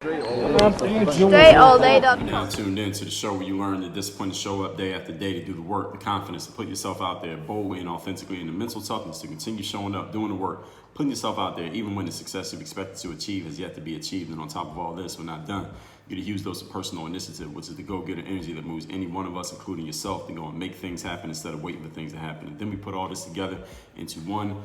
StrayAllDay.com. Now tuned in to the show where you learn the discipline to show up day after day, to do the work, the confidence to put yourself out there boldly and authentically, and the mental toughness to continue showing up, doing the work, putting yourself out there even when the success you've expected to achieve has yet to be achieved. And on top of all this, we're not done. You get a huge dose of personal initiative, which is the go-getter energy that moves any one of us, including yourself, to go and make things happen instead of waiting for things to happen. And then we put all this together into a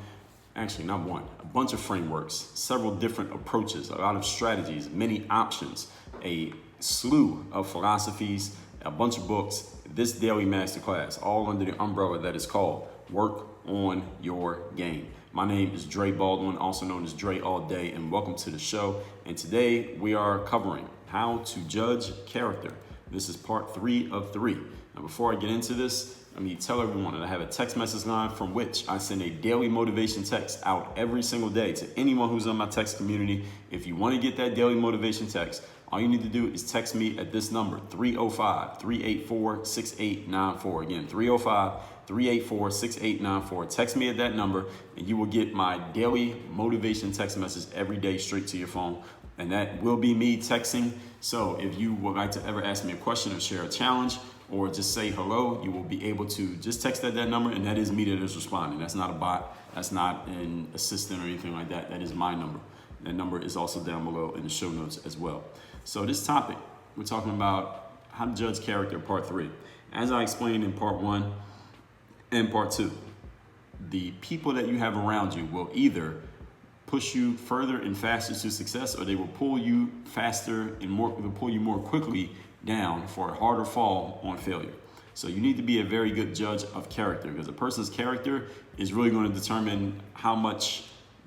bunch of frameworks, several different approaches, a lot of strategies, many options, a slew of philosophies, a bunch of books, this daily masterclass, all under the umbrella that is called Work on Your Game. My name is Dre Baldwin, also known as Dre All Day, and welcome to the show. And today we are covering how to judge character. This is part 3 of 3. Now, before I get into this, let me tell everyone that I have a text message line from which I send a daily motivation text out every single day to anyone who's on my text community. If you want to get that daily motivation text, all you need to do is text me at this number, 305-384-6894. Again, 305-384-6894. Text me at that number and you will get my daily motivation text message every day straight to your phone. And that will be me texting. So if you would like to ever ask me a question or share a challenge, or just say hello, you will be able to just text that number, and that is me that is responding. That's not a bot. That's not an assistant or anything like that. That is my number. That number is also down below in the show notes as well. So this topic, we're talking about how to judge character, part 3. As I explained in part 1 and part 2, the people that you have around you will either push you further and faster to success, or they will pull you faster and more quickly down for a harder fall on failure. So you need to be a very good judge of character, because a person's character is really going to determine how much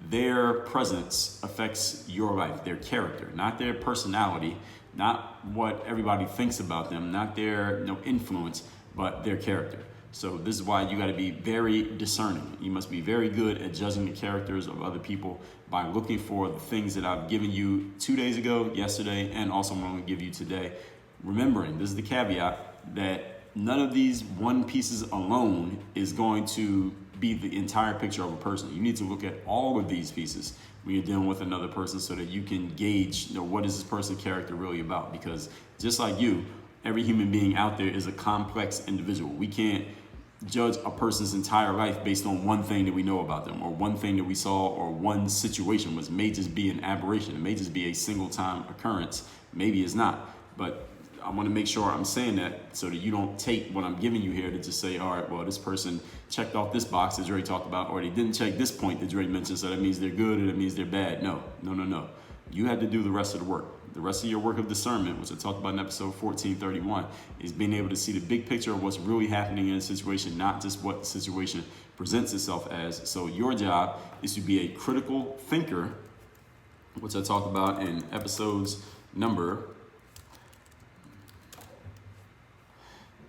their presence affects your life. Their character, not their personality, not what everybody thinks about them, not their influence, but their character. So this is why you got to be very discerning. You must be very good at judging the characters of other people by looking for the things that I've given you 2 days ago, yesterday, and also I'm going to give you today. Remembering, this is the caveat, that none of these one pieces alone is going to be the entire picture of a person. You need to look at all of these pieces when you're dealing with another person so that you can gauge, what is this person's character really about? Because just like you, every human being out there is a complex individual. We can't judge a person's entire life based on one thing that we know about them, or one thing that we saw, or one situation, which may just be an aberration. It may just be a single time occurrence. Maybe it's not. But I want to make sure I'm saying that so that you don't take what I'm giving you here to just say, all right, well, this person checked off this box that Dre talked about, or they didn't check this point that Dre mentioned, so that means they're good or that means they're bad. No. You had to do the rest of the work. The rest of your work of discernment, which I talked about in episode 1431, is being able to see the big picture of what's really happening in a situation, not just what the situation presents itself as. So your job is to be a critical thinker, which I talked about in episodes number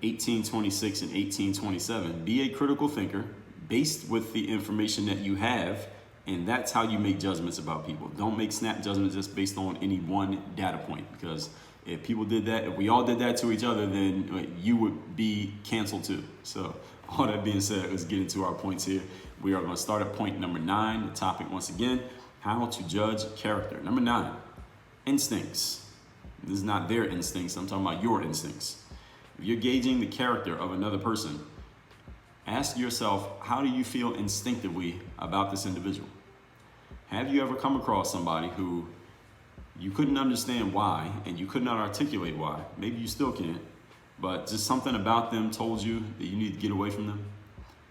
1826 and 1827. Be a critical thinker based with the information that you have, and that's how you make judgments about people. Don't make snap judgments just based on any one data point, because if people did that, if we all did that to each other, then you would be canceled too. So all that being said, let's get into our points here. We are going to start at point number 9. The topic, once again, how to judge character. Number 9, instincts. This is not their instincts. I'm talking about your instincts. If you're gauging the character of another person, ask yourself, how do you feel instinctively about this individual? Have you ever come across somebody who you couldn't understand why, and you could not articulate why? Maybe you still can't, but just something about them told you that you need to get away from them.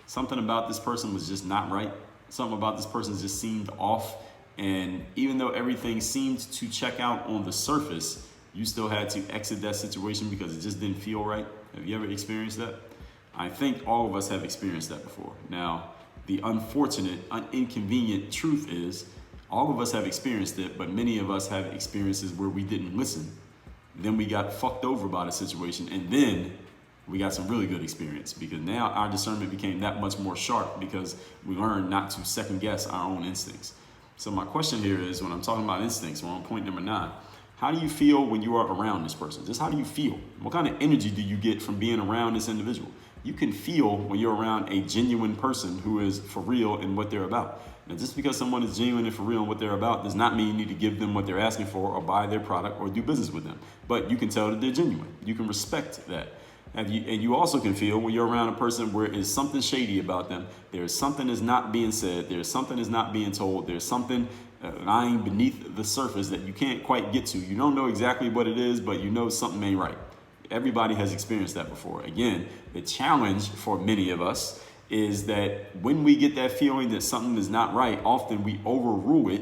Something about this person was just not right. Something about this person just seemed off. And even though everything seemed to check out on the surface, you still had to exit that situation because it just didn't feel right. Have you ever experienced that? I think all of us have experienced that before. Now, the unfortunate, inconvenient truth is all of us have experienced it, but many of us have experiences where we didn't listen. Then we got fucked over by the situation, and then we got some really good experience, because now our discernment became that much more sharp because we learned not to second guess our own instincts. So my question here is, when I'm talking about instincts, we're on point number 9. How do you feel when you are around this person? Just how do you feel? What kind of energy do you get from being around this individual? You can feel when you're around a genuine person who is for real in what they're about. Now, just because someone is genuine and for real in what they're about does not mean you need to give them what they're asking for or buy their product or do business with them. But you can tell that they're genuine. You can respect that. And you also can feel when you're around a person where there's something shady about them, there's something that's not being said, there's something that's not being told, there's something lying beneath the surface that you can't quite get to. You don't know exactly what it is, but you know something ain't right. Everybody has experienced that before. Again, the challenge for many of us is that when we get that feeling that something is not right, often we overrule it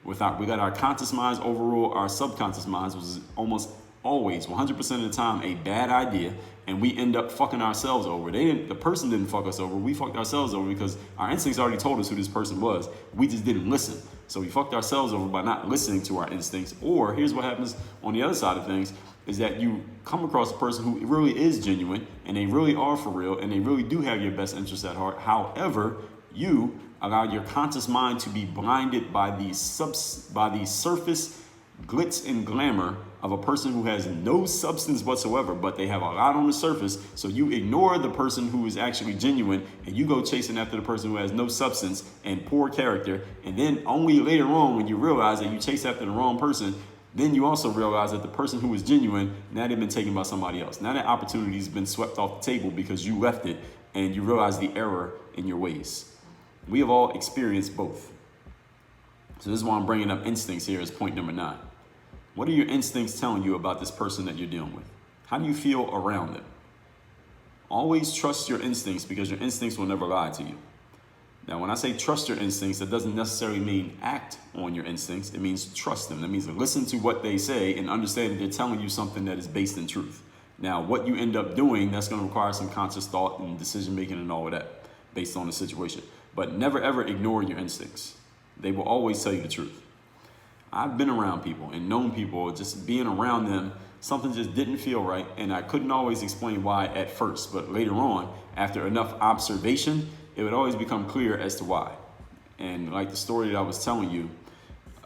we got our conscious minds overrule our subconscious minds, which is almost always 100% of the time a bad idea, and we end up fucking ourselves over. The person didn't fuck us over, we fucked ourselves over because our instincts already told us who this person was. We just didn't listen. So we fucked ourselves over by not listening to our instincts. Or here's what happens on the other side of things, is that you come across a person who really is genuine and they really are for real and they really do have your best interests at heart. However, you allow your conscious mind to be blinded by the surface glitz and glamour of a person who has no substance whatsoever, but they have a lot on the surface. So you ignore the person who is actually genuine and you go chasing after the person who has no substance and poor character. And then only later on, when you realize that you chase after the wrong person, then you also realize that the person who is genuine, now they've been taken by somebody else. Now that opportunity has been swept off the table because you left it and you realize the error in your ways. We have all experienced both. So this is why I'm bringing up instincts here as point number 9. What are your instincts telling you about this person that you're dealing with? How do you feel around them? Always trust your instincts because your instincts will never lie to you. Now, when I say trust your instincts, that doesn't necessarily mean act on your instincts. It means trust them. That means listen to what they say and understand that they're telling you something that is based in truth. Now, what you end up doing, that's going to require some conscious thought and decision making and all of that based on the situation. But never, ever ignore your instincts. They will always tell you the truth. I've been around people and known people, just being around them, something just didn't feel right. And I couldn't always explain why at first. But later on, after enough observation, it would always become clear as to why. And like the story that I was telling you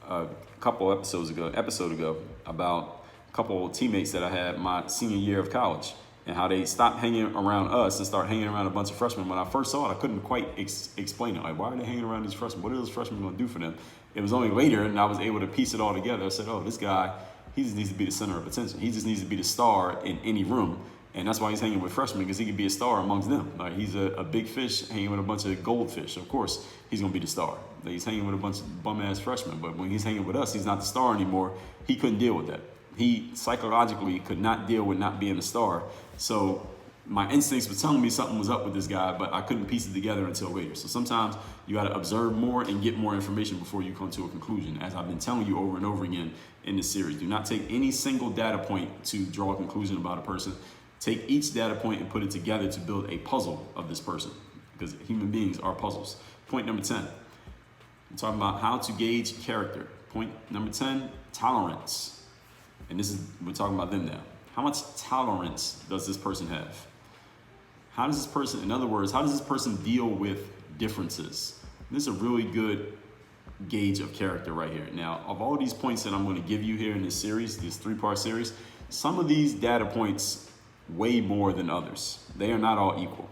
a couple episode ago about a couple of teammates that I had my senior year of college and how they stopped hanging around us and started hanging around a bunch of freshmen. When I first saw it, I couldn't quite explain it. Like, why are they hanging around these freshmen? What are those freshmen going to do for them? It was only later, and I was able to piece it all together. I said, oh, this guy, he just needs to be the center of attention. He just needs to be the star in any room. And that's why he's hanging with freshmen, because he can be a star amongst them. Like, he's a big fish hanging with a bunch of goldfish. Of course, he's going to be the star. Like, he's hanging with a bunch of bum-ass freshmen. But when he's hanging with us, he's not the star anymore. He couldn't deal with that. He psychologically could not deal with not being a star. So my instincts were telling me something was up with this guy, but I couldn't piece it together until later. So sometimes you got to observe more and get more information before you come to a conclusion. As I've been telling you over and over again in this series, do not take any single data point to draw a conclusion about a person. Take each data point and put it together to build a puzzle of this person, because human beings are puzzles. Point number 10, we're talking about how to gauge character. Point number 10, tolerance. And we're talking about them now. How much tolerance does this person have? How does this person, in other words, how does this person deal with differences? This is a really good gauge of character right here. Now, of all these points that I'm going to give you here in this series, this 3-part series, some of these data points weigh more than others. They are not all equal.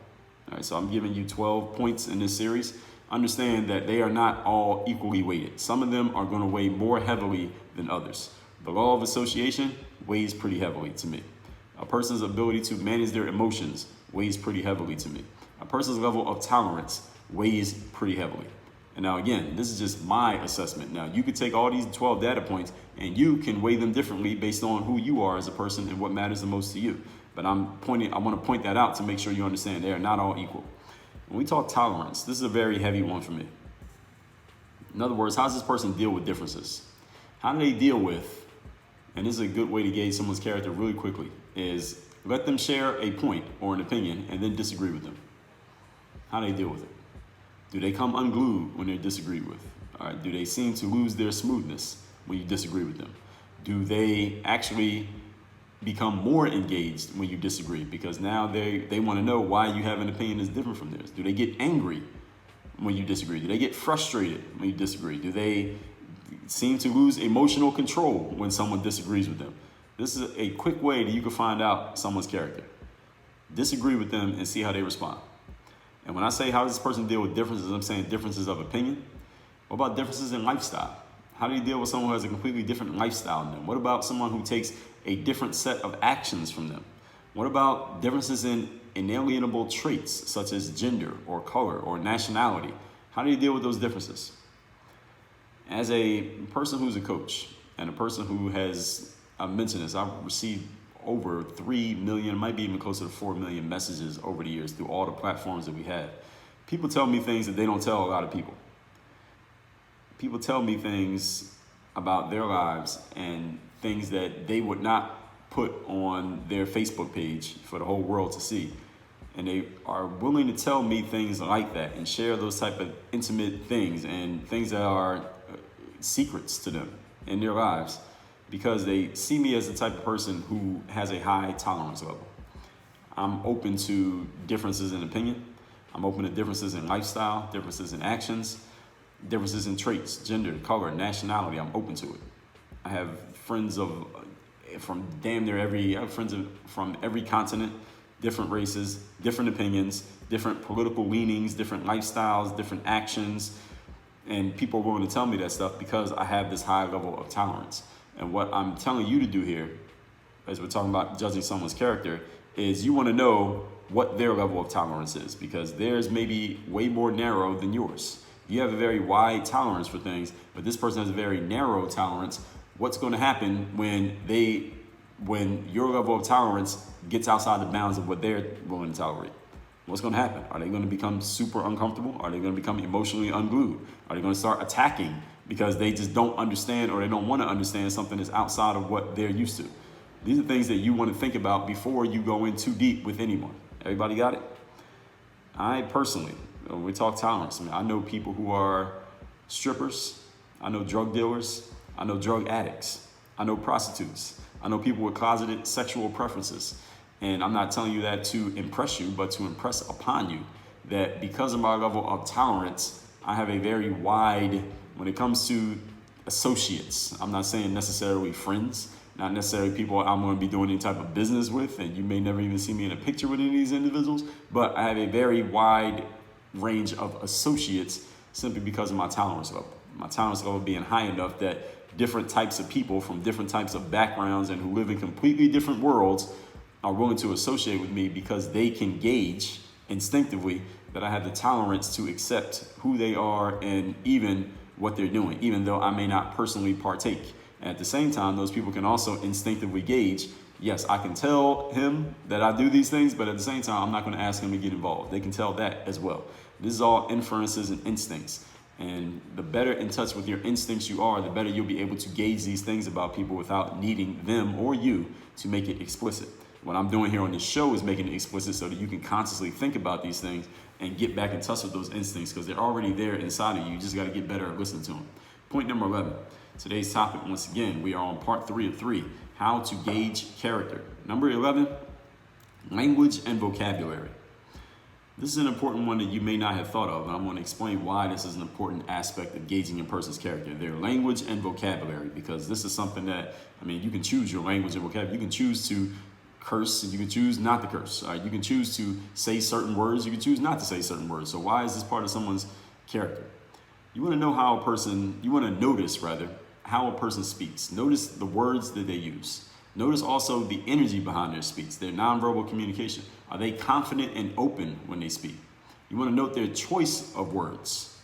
All right, so I'm giving you 12 points in this series. Understand that they are not all equally weighted. Some of them are going to weigh more heavily than others. The law of association weighs pretty heavily to me. A person's ability to manage their emotions weighs pretty heavily to me. A person's level of tolerance weighs pretty heavily. And now again, this is just my assessment. Now you could take all these 12 data points and you can weigh them differently based on who you are as a person and what matters the most to you. But I want to point that out to make sure you understand they are not all equal. When we talk tolerance, this is a very heavy one for me. In other words, how does this person deal with differences? How do they deal with, and this is a good way to gauge someone's character really quickly, is let them share a point or an opinion and then disagree with them. How do they deal with it? Do they come unglued when they're disagreed with? All right, do they seem to lose their smoothness when you disagree with them? Do they actually become more engaged when you disagree? Because now they want to know why you have an opinion that's different from theirs. Do they get angry when you disagree? Do they get frustrated when you disagree? Do they seem to lose emotional control when someone disagrees with them? This is a quick way that you can find out someone's character. disagree with them, and see how they respond. And when I say how does this person deal with differences, I'm saying differences of opinion. What about differences in lifestyle? How do you deal with someone who has a completely different lifestyle than them? What about someone who takes a different set of actions from them? What about differences in inalienable traits such as gender or color or nationality? How do you deal with those differences? As a person who's a coach and a person who has, I've mentioned this, I've received over 3 million, might be even closer to 4 million messages over the years through all the platforms that we have. People tell me things that they don't tell a lot of people. People tell me things about their lives and things that they would not put on their Facebook page for the whole world to see. And they are willing to tell me things like that and share those type of intimate things and things that are secrets to them in their lives because they see me as the type of person who has a high tolerance level. I'm open to differences in opinion. I'm open to differences in lifestyle, differences in actions, differences in traits, gender, color, nationality. I'm open to it. I have friends from every continent, different races, different opinions, different political leanings, different lifestyles, different actions. And people are willing to tell me that stuff because I have this high level of tolerance. And what I'm telling you to do here, as we're talking about judging someone's character, is you want to know what their level of tolerance is, because theirs may be way more narrow than yours. You have a very wide tolerance for things, but this person has a very narrow tolerance. What's going to happen when your level of tolerance gets outside the bounds of what they're willing to tolerate? What's going to happen? Are they going to become super uncomfortable? Are they going to become emotionally unglued? Are they going to start attacking because they just don't understand or they don't want to understand something that's outside of what they're used to? These are things that you want to think about before you go in too deep with anyone. Everybody got it? I personally, when we talk tolerance, I know people who are strippers. I know drug dealers. I know drug addicts. I know prostitutes. I know people with closeted sexual preferences. And I'm not telling you that to impress you, but to impress upon you that because of my level of tolerance, I have a very wide, when it comes to associates, I'm not saying necessarily friends, not necessarily people I'm going to be doing any type of business with, and you may never even see me in a picture with any of these individuals, but I have a very wide range of associates simply because of my tolerance level. My tolerance level being high enough that different types of people from different types of backgrounds and who live in completely different worlds are willing to associate with me because they can gauge instinctively that I have the tolerance to accept who they are and even what they're doing, even though I may not personally partake. And at the same time, those people can also instinctively gauge, yes, I can tell him that I do these things, but at the same time, I'm not going to ask him to get involved. They can tell that as well. This is all inferences and instincts. And the better in touch with your instincts you are, the better you'll be able to gauge these things about people without needing them or you to make it explicit. What I'm doing here on this show is making it explicit so that you can consciously think about these things and get back in touch with those instincts because they're already there inside of you. You just got to get better at listening to them. Point number 11. Today's topic, once again, we are on part 3 of 3, how to gauge character. Number 11, language and vocabulary. This is an important one that you may not have thought of, and I'm going to explain why this is an important aspect of gauging a person's character. Their language and vocabulary, because this is something that, you can choose your language and vocabulary. You can choose to curse and you can choose not to curse. You can choose to say certain words. You can choose not to say certain words. So why is this part of someone's character? You want to know how a person, you want to notice rather, how a person speaks. Notice the words that they use. Notice also the energy behind their speech, their nonverbal communication. Are they confident and open when they speak? You want to note their choice of words.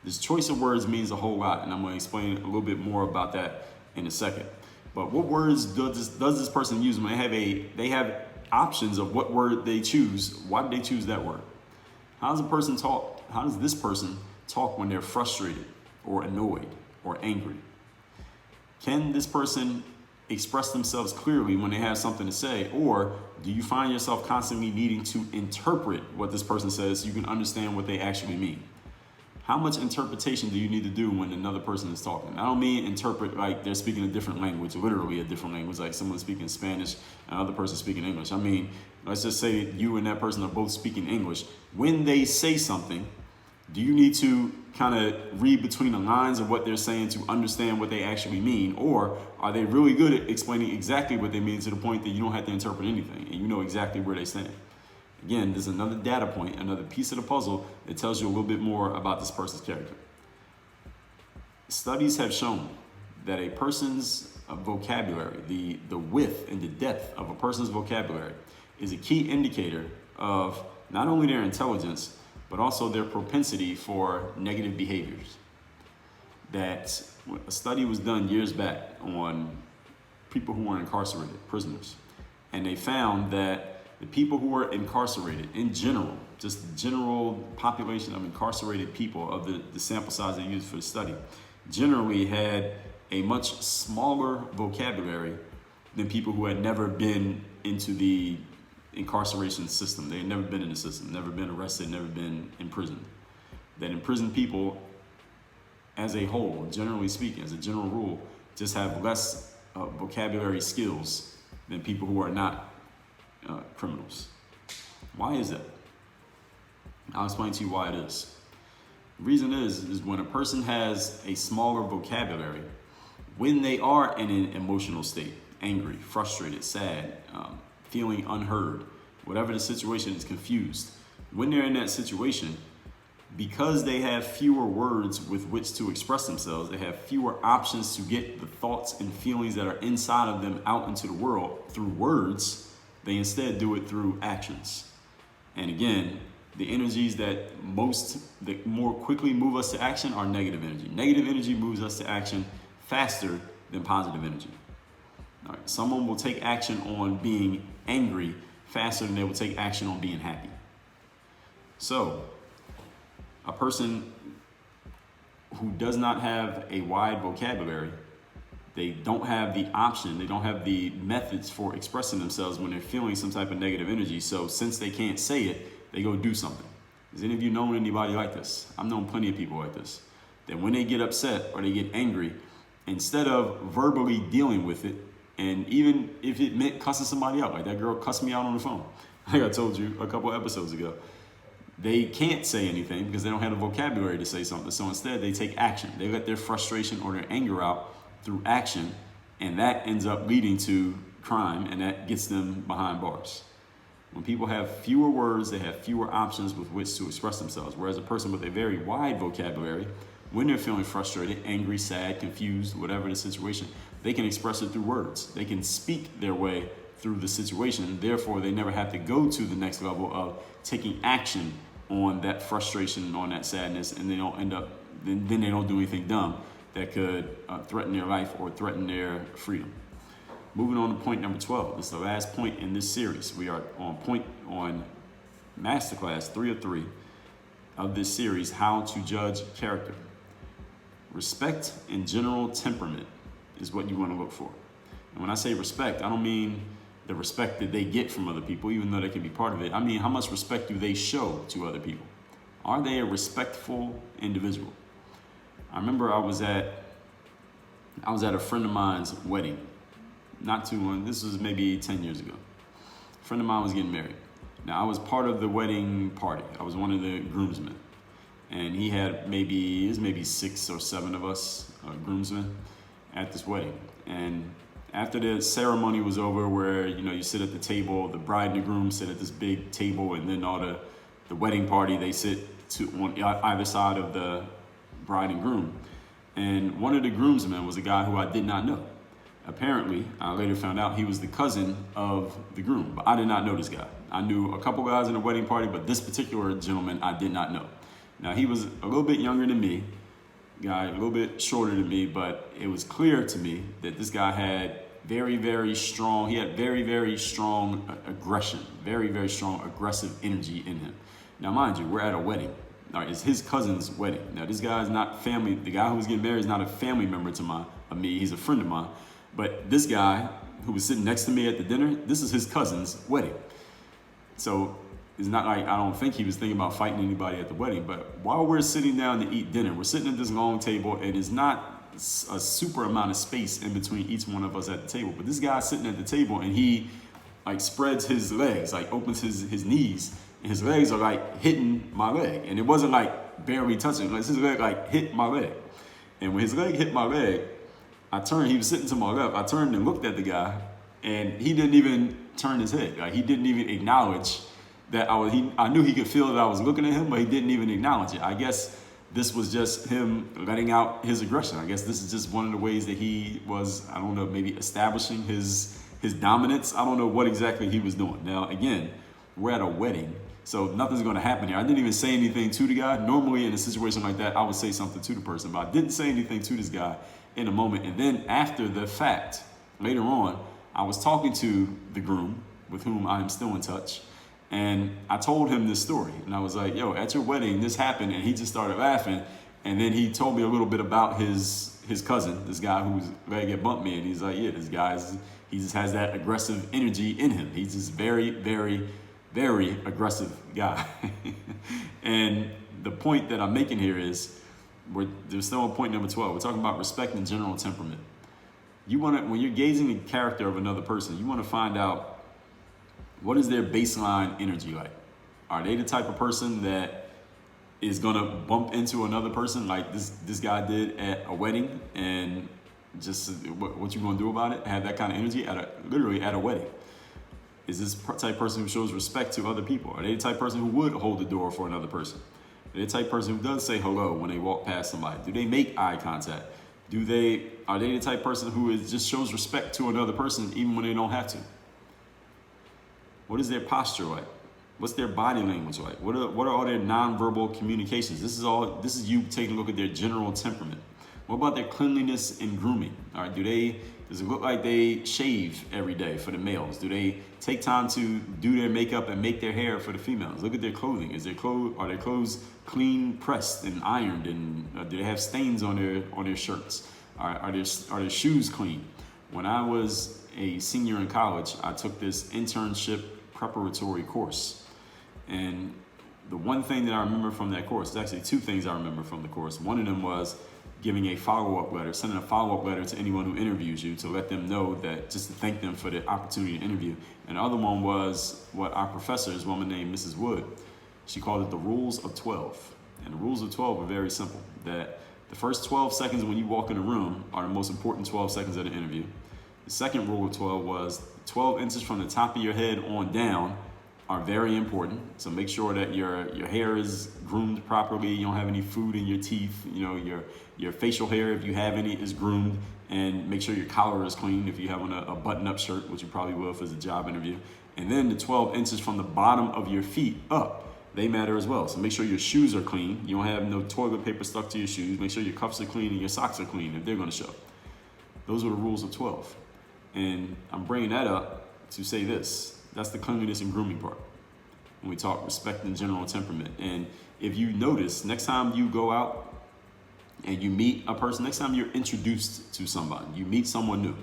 This choice of words means a whole lot, and I'm going to explain a little bit more about that in a second. But what words does this person use when they have options of what word they choose? Why did they choose that word? How does a person talk? How does this person talk when they're frustrated or annoyed or angry? Can this person express themselves clearly when they have something to say, or do you find yourself constantly needing to interpret what this person says so you can understand what they actually mean? How much interpretation do you need to do when another person is talking? I don't mean interpret like they're speaking a different language, literally a different language, like someone speaking Spanish and another person speaking English. I mean, let's just say you and that person are both speaking English. When they say something, do you need to kind of read between the lines of what they're saying to understand what they actually mean? Or are they really good at explaining exactly what they mean to the point that you don't have to interpret anything and you know exactly where they stand? Again, there's another data point, another piece of the puzzle that tells you a little bit more about this person's character. Studies have shown that a person's vocabulary, the width and the depth of a person's vocabulary, is a key indicator of not only their intelligence, but also their propensity for negative behaviors. That a study was done years back on people who were incarcerated, prisoners, and they found that the people who were incarcerated in general, just the general population of incarcerated people of the sample size they used for the study, generally had a much smaller vocabulary than people who had never been into the incarceration system. They had never been in the system, never been arrested, never been imprisoned. That imprisoned people as a whole, generally speaking, as a general rule, just have less vocabulary skills than people who are not criminals. Why is that? I'll explain to you why it is. The reason is when a person has a smaller vocabulary, when they are in an emotional state, angry, frustrated, sad, feeling unheard, whatever the situation is, confused, when they're in that situation, because they have fewer words with which to express themselves, they have fewer options to get the thoughts and feelings that are inside of them out into the world through words, they instead do it through actions. And again, the energies that more quickly move us to action are negative energy. Negative energy moves us to action faster than positive energy. All right, someone will take action on being angry faster than they will take action on being happy. So, a person who does not have a wide vocabulary, they don't have the option, they don't have the methods for expressing themselves when they're feeling some type of negative energy. So since they can't say it, they go do something. Has any of you known anybody like this? I've known plenty of people like this. That when they get upset or they get angry, instead of verbally dealing with it, and even if it meant cussing somebody out, like that girl cussed me out on the phone, like I told you a couple episodes ago, they can't say anything because they don't have the vocabulary to say something. So instead, they take action. They let their frustration or their anger out through action, and that ends up leading to crime, and that gets them behind bars. When people have fewer words, they have fewer options with which to express themselves. Whereas a person with a very wide vocabulary, when they're feeling frustrated, angry, sad, confused, whatever the situation, they can express it through words. They can speak their way through the situation. Therefore, they never have to go to the next level of taking action on that frustration, on that sadness, and they don't end up, then they don't do anything dumb that could threaten their life or threaten their freedom. Moving on to point number 12. This is the last point in this series. We are on Masterclass 3 of 3 of this series, How to Judge Character. Respect and general temperament is what you want to look for. And when I say respect, I don't mean the respect that they get from other people, even though they can be part of it. I mean, how much respect do they show to other people? Are they a respectful individual? I remember I was at a friend of mine's wedding, not too long. This was maybe 10 years ago. A friend of mine was getting married. Now, I was part of the wedding party. I was one of the groomsmen. And he had maybe 6 or 7 of us groomsmen at this wedding. And after the ceremony was over, where you sit at the table, the bride and the groom sit at this big table, and then all the wedding party, they sit on either side of the bride and groom. And one of the groomsmen was a guy who I did not know. Apparently, I later found out he was the cousin of the groom, but I did not know this guy. I knew a couple guys in the wedding party, but this particular gentleman I did not know. Now, he was a little bit younger than me, guy a little bit shorter than me, but it was clear to me that this guy had very, very strong aggression, very, very strong aggressive energy in him. Now, mind you, we're at a wedding. All right, it's his cousin's wedding. Now, this guy is not family. The guy who was getting married is not a family member of me. He's a friend of mine. But this guy who was sitting next to me at the dinner, this is his cousin's wedding. So it's not like I don't think he was thinking about fighting anybody at the wedding. But while we're sitting down to eat dinner, we're sitting at this long table, and it's not a super amount of space in between each one of us at the table. But this guy's sitting at the table, and he spreads his legs, opens his knees, and his legs are hitting my leg. And it wasn't barely touching, his leg hit my leg. And when his leg hit my leg, I turned, he was sitting to my left, I turned and looked at the guy, and he didn't even turn his head. He didn't even acknowledge that I knew he could feel that I was looking at him, but he didn't even acknowledge it. I guess this was just him letting out his aggression. I guess this is just one of the ways that he was, I don't know, maybe establishing his dominance. I don't know what exactly he was doing. Now, again, we're at a wedding, so nothing's going to happen here. I didn't even say anything to the guy. Normally in a situation like that, I would say something to the person, but I didn't say anything to this guy in a moment. And then after the fact, later on, I was talking to the groom, with whom I am still in touch, and I told him this story. And I was like, yo, at your wedding, this happened, and he just started laughing. And then he told me a little bit about his cousin, this guy who's ready to get bumped me. And he's like, yeah, this guy, he just has that aggressive energy in him. He's just very, very, very aggressive guy. And the point that I'm making here is, there's still on point number 12. We're talking about respect and general temperament. When you're gauging the character of another person, you want to find out, what is their baseline energy like? Are they the type of person that is gonna bump into another person like this guy did at a wedding, and just what you gonna do about it? Have that kind of energy literally at a wedding? Is this type of person who shows respect to other people? Are they the type of person who would hold the door for another person? Are they the type of person who does say hello when they walk past somebody? Do they make eye contact? Are they the type of person who just shows respect to another person even when they don't have to? What is their posture like? What's their body language like? What are all their nonverbal communications? This is you taking a look at their general temperament. What about their cleanliness and grooming? All right, does it look like they shave every day for the males? Do they take time to do their makeup and make their hair for the females? Look at their clothing. Are their clothes clean, pressed, and ironed? And do they have stains on their shirts? Are their shoes clean? When I was a senior in college, I took this internship preparatory course. And the one thing that I remember from that course, there's actually two things I remember from the course. One of them was giving a follow-up letter, sending a follow-up letter to anyone who interviews you to let them know that, just to thank them for the opportunity to interview. And the other one was what our professor, this woman named Mrs. Wood, she called it the rules of 12. And the rules of 12 are very simple, that the first 12 seconds when you walk in a room are the most important 12 seconds of the interview. The second rule of 12 was 12 inches from the top of your head on down are very important. So make sure that your hair is groomed properly. You don't have any food in your teeth. You know, your facial hair, if you have any, is groomed. And make sure your collar is clean if you have on a button-up shirt, which you probably will if it's a job interview. And then the 12 inches from the bottom of your feet up, they matter as well. So make sure your shoes are clean. You don't have no toilet paper stuck to your shoes. Make sure your cuffs are clean and your socks are clean if they're going to show. Those are the rules of 12. And I'm bringing that up to say this. That's the cleanliness and grooming part when we talk respect and general temperament. And if you notice, next time you go out and you meet a person, next time you're introduced to somebody, you meet someone new,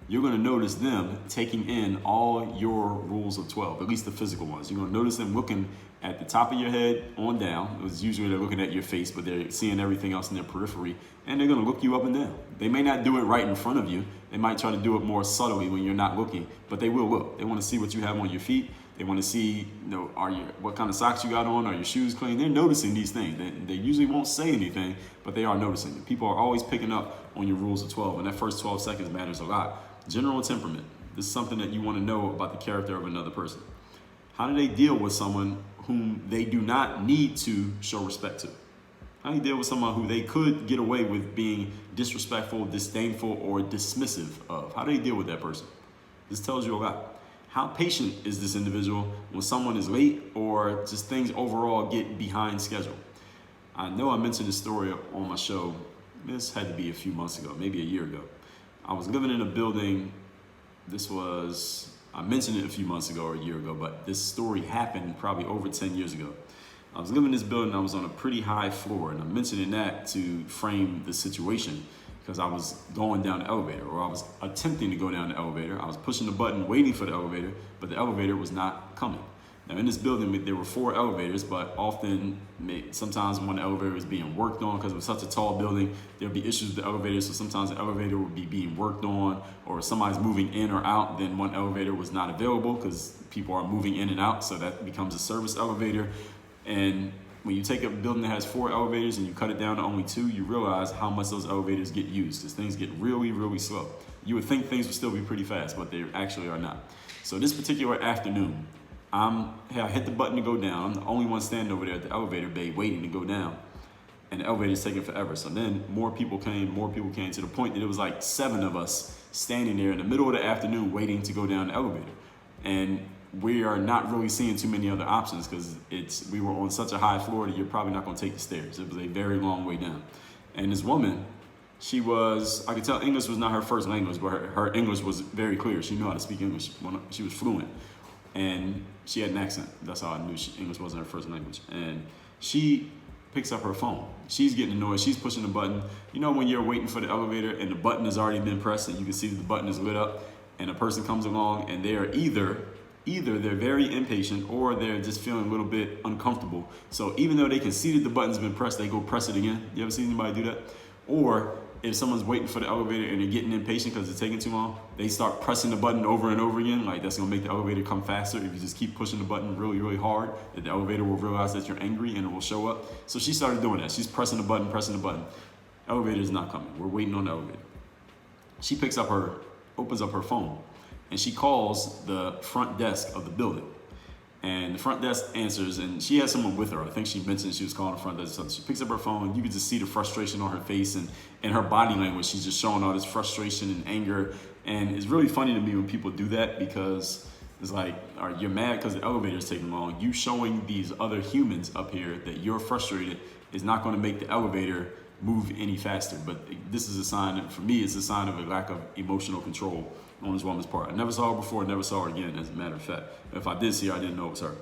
you're going to notice them taking in all your rules of 12, at least the physical ones. You're going to notice them looking at the top of your head on down. It's usually they're looking at your face, but they're seeing everything else in their periphery, and they're going to look you up and down. They may not do it right in front of you. They might try to do it more subtly when you're not looking, but they will look. They want to see what you have on your feet. They want to see, what kind of socks you got on. Are your shoes clean? They're noticing these things. They usually won't say anything, but they are noticing. People are always picking up on your rules of 12, and that first 12 seconds matters a lot. General temperament. This is something that you want to know about the character of another person. How do they deal with someone whom they do not need to show respect to? How do you deal with someone who they could get away with being disrespectful, disdainful, or dismissive of? How do they deal with that person? This tells you a lot. How patient is this individual when someone is late or just things overall get behind schedule? I know I mentioned this story on my show. This had to be a few months ago, maybe a year ago. I was living in a building. I mentioned it a few months ago or a year ago, but this story happened probably over 10 years ago. I was living in this building. I was on a pretty high floor, and I'm mentioning that to frame the situation because I was going down the elevator, or I was attempting to go down the elevator. I was pushing the button, waiting for the elevator, but the elevator was not coming. Now, in this building, there were 4 elevators, but sometimes one elevator was being worked on because it was such a tall building. There'd be issues with the elevator, so sometimes the elevator would be being worked on, or somebody's moving in or out, then one elevator was not available because people are moving in and out, so that becomes a service elevator. And when you take a building that has 4 elevators and you cut it down to only 2, you realize how much those elevators get used because things get really, really slow. You would think things would still be pretty fast, but they actually are not. So this particular afternoon, I hit the button to go down. I'm the only one standing over there at the elevator bay waiting to go down. And the elevator's taking forever. So then more people came to the point that it was like 7 of us standing there in the middle of the afternoon waiting to go down the elevator. And we are not really seeing too many other options because we were on such a high floor that you're probably not going to take the stairs. It was a very long way down. And this woman, I could tell English was not her first language, but her English was very clear. She knew how to speak English. She was fluent. And she had an accent. That's how I knew English wasn't her first language. And she picks up her phone. She's getting annoyed. She's pushing the button. You know when you're waiting for the elevator and the button has already been pressed and you can see that the button is lit up and a person comes along and they are either they're very impatient or they're just feeling a little bit uncomfortable. So even though they can see that the button's been pressed, they go press it again. You ever seen anybody do that? Or if someone's waiting for the elevator and they're getting impatient because it's taking too long, they start pressing the button over and over again. Like that's gonna make the elevator come faster. If you just keep pushing the button really, really hard, that the elevator will realize that you're angry and it will show up. So she started doing that. She's pressing the button. Elevator is not coming. We're waiting on the elevator. She opens up her phone and she calls the front desk of the building. And the front desk answers, and she has someone with her. I think she mentioned she was calling the front desk. So she picks up her phone. You can just see the frustration on her face and in her body language. She's just showing all this frustration and anger. And it's really funny to me when people do that because it's like, all right, you're mad because the elevator is taking long. You showing these other humans up here that you're frustrated is not going to make the elevator move any faster. But this is a sign, for me, it's a sign of a lack of emotional control on this woman's part. I never saw her before, never saw her again, as a matter of fact. If I did see her, I didn't know it was her.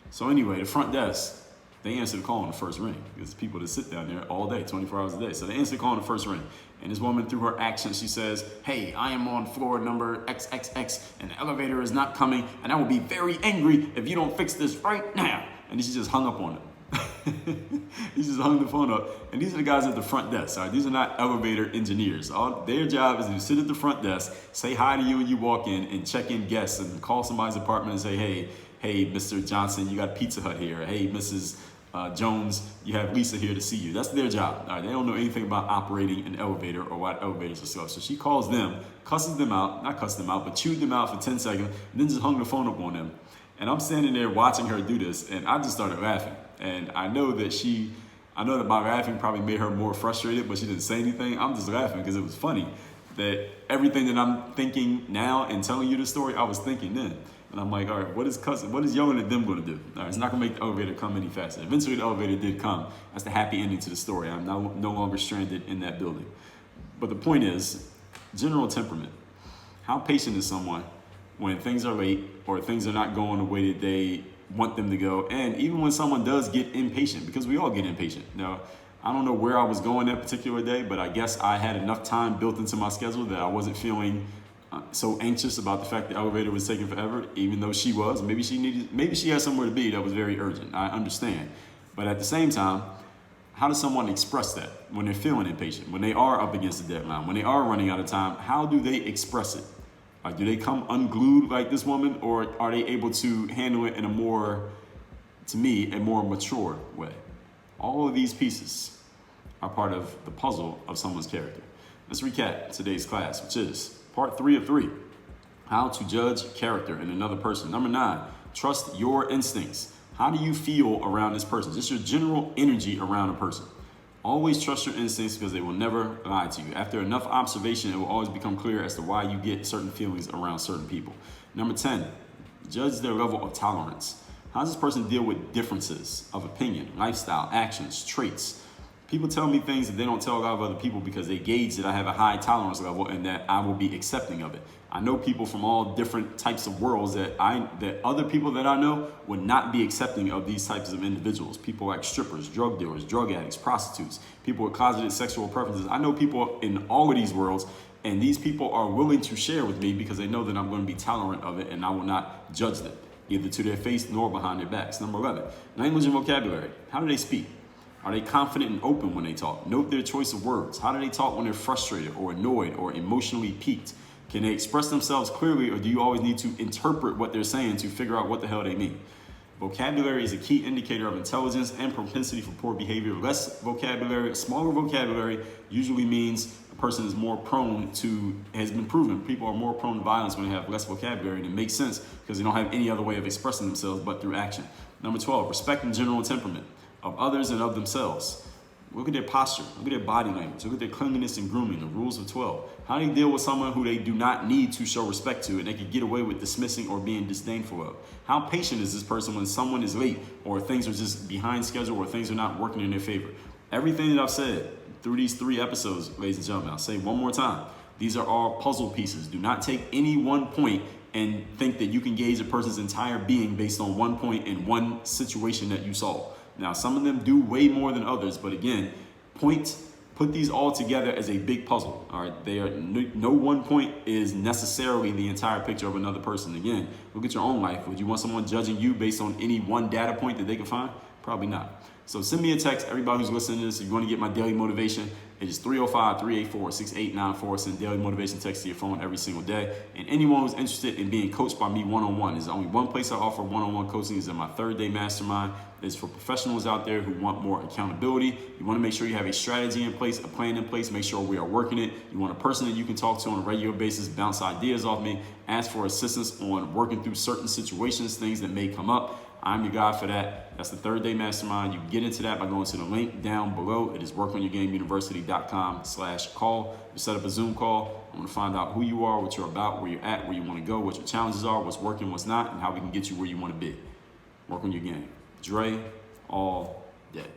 So anyway, the front desk, they answer the call on the first ring. Because people that sit down there all day, 24 hours a day. So they answer the call on the first ring. And this woman, through her accent, she says, "Hey, I am on floor number XXX, and the elevator is not coming, and I will be very angry if you don't fix this right now." And then she just hung up on it. He just hung the phone up. And these are the guys at the front desk. All right? These are not elevator engineers. Their job is to sit at the front desk, say hi to you when you walk in, and check in guests and call somebody's apartment and say, hey, Mr. Johnson, you got Pizza Hut here. Hey, Mrs. Jones, you have Lisa here to see you. That's their job. All right? They don't know anything about operating an elevator or what elevators are so. So she calls them, cusses them out, not cussed them out, but chewed them out for 10 seconds, and then just hung the phone up on them. And I'm standing there watching her do this, and I just started laughing. And I know that my laughing probably made her more frustrated, but she didn't say anything. I'm just laughing because it was funny that everything that I'm thinking now and telling you the story, I was thinking then. And I'm like, all right, what is yelling at them going to do? All right, it's not going to make the elevator come any faster. Eventually, the elevator did come. That's the happy ending to the story. I'm no longer stranded in that building. But the point is, general temperament. How patient is someone when things are late or things are not going the way that they want them to go? And even when someone does get impatient, because we all get impatient. Now, I don't know where I was going that particular day, but I guess I had enough time built into my schedule that I wasn't feeling so anxious about the fact the elevator was taking forever, even though she was. Maybe she had somewhere to be that was very urgent. I understand. But at the same time, how does someone express that when they're feeling impatient, when they are up against the deadline, when they are running out of time? How do they express it? Like, do they come unglued like this woman, or are they able to handle it in a more mature way? All of these pieces are part of the puzzle of someone's character. Let's recap today's class, which is part 3 of 3, how to judge character in another person. Number 9, trust your instincts. How do you feel around this person? Just your general energy around a person. Always trust your instincts because they will never lie to you. After enough observation, it will always become clear as to why you get certain feelings around certain people. Number 10, judge their level of tolerance. How does this person deal with differences of opinion, lifestyle, actions, traits? People tell me things that they don't tell a lot of other people because they gauge that I have a high tolerance level and that I will be accepting of it. I know people from all different types of worlds that other people that I know would not be accepting of these types of individuals. People like strippers, drug dealers, drug addicts, prostitutes, people with closeted sexual preferences. I know people in all of these worlds, and these people are willing to share with me because they know that I'm going to be tolerant of it and I will not judge them, either to their face nor behind their backs. Number 11, language and vocabulary. How do they speak? Are they confident and open when they talk? Note their choice of words. How do they talk when they're frustrated or annoyed or emotionally piqued? Can they express themselves clearly, or do you always need to interpret what they're saying to figure out what the hell they mean? Vocabulary is a key indicator of intelligence and propensity for poor behavior. Less vocabulary, smaller vocabulary usually means a person is more prone to, has been proven, people are more prone to violence when they have less vocabulary, and it makes sense because they don't have any other way of expressing themselves but through action. Number 12, respect and general temperament of others and of themselves. Look at their posture, look at their body language, look at their cleanliness and grooming, the rules of 12. How do they deal with someone who they do not need to show respect to and they could get away with dismissing or being disdainful of? How patient is this person when someone is late or things are just behind schedule or things are not working in their favor? Everything that I've said through these 3 episodes, ladies and gentlemen, I'll say one more time. These are all puzzle pieces. Do not take any one point and think that you can gauge a person's entire being based on one point in one situation that you saw. Now, some of them do way more than others, but again, put these all together as a big puzzle. All right, they are no one point is necessarily the entire picture of another person. Again, look at your own life. Would you want someone judging you based on any one data point that they can find? Probably not. So send me a text, everybody who's listening to this. If you want to get my daily motivation, it is 305-384-6894. Send daily motivation text to your phone every single day. And anyone who's interested in being coached by me one-on-one, there's only one place I offer one-on-one coaching, is in my 3rd-day mastermind. It's for professionals out there who want more accountability. You want to make sure you have a strategy in place, a plan in place, make sure we are working it. You want a person that you can talk to on a regular basis, bounce ideas off me, ask for assistance on working through certain situations, things that may come up. I'm your guy for that. That's the 3rd-day mastermind. You can get into that by going to the link down below. It is workonyourgameuniversity.com/call. You set up a Zoom call. I want to find out who you are, what you're about, where you're at, where you want to go, what your challenges are, what's working, what's not, and how we can get you where you want to be. Work on your game. Dre, all day.